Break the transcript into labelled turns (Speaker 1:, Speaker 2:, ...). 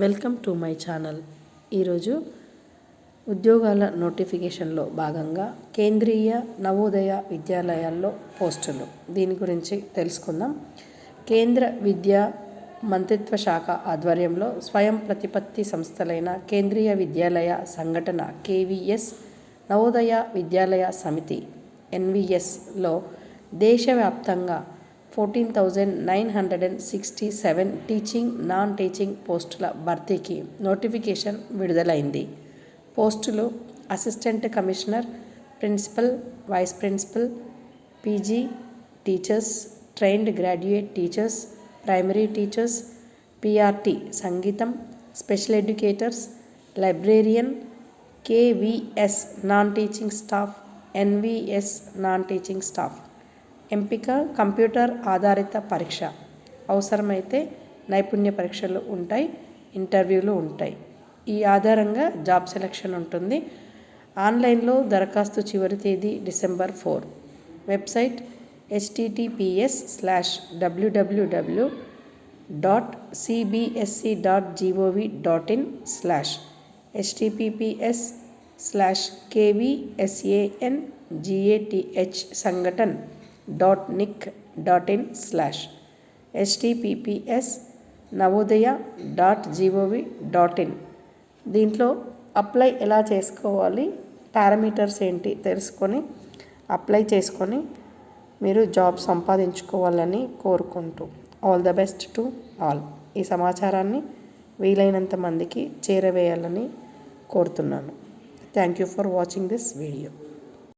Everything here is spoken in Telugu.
Speaker 1: Welcome to my channel. ఈరోజు ఉద్యోగాల నోటిఫికేషన్లో భాగంగా కేంద్రీయ నవోదయ విద్యాలయాల్లో పోస్టులు దీని గురించి తెలుసుకుందాం. కేంద్ర విద్యా మంత్రిత్వ శాఖ ఆధ్వర్యంలో స్వయం ప్రతిపత్తి సంస్థలైన కేంద్రీయ విద్యాలయ సంఘటన KVS, నవోదయ విద్యాలయ సమితి NVSలో దేశవ్యాప్తంగా 14,967 టీచింగ్, నాన్ టీచింగ్ పోస్టుల భర్తీకి నోటిఫికేషన్ విడుదలైంది. పోస్టులు assistant commissioner, principal, vice principal, PG teachers, trained graduate teachers, primary teachers, PRT సంగీతం, special educators, librarian, KVS non teaching staff, NVS non teaching staff. ఎంపిక కంప్యూటర్ ఆధారిత పరీక్ష. అవసరమైతే నైపుణ్య పరీక్షలు ఉంటాయి, ఇంటర్వ్యూలు ఉంటాయి. ఈ ఆధారంగా జాబ్ సెలక్షన్ ఉంటుంది. ఆన్లైన్లో దరఖాస్తు చివరి తేదీ December 4. Website https://www.cbsc.gov.in/ https://kvsangath.nic.in/ https://navodaya.gov.in. దీంట్లో అప్లై ఎలా చేసుకోవాలి, పారామీటర్స్ ఏంటి తెలుసుకొని అప్లై చేసుకొని మీరు జాబ్ సంపాదించుకోవాలని కోరుకుంటూ all the best to all. ఈ సమాచారాన్ని వీలైనంత మందికి చేరవేయాలని కోరుతున్నాను. Thank you for watching this video.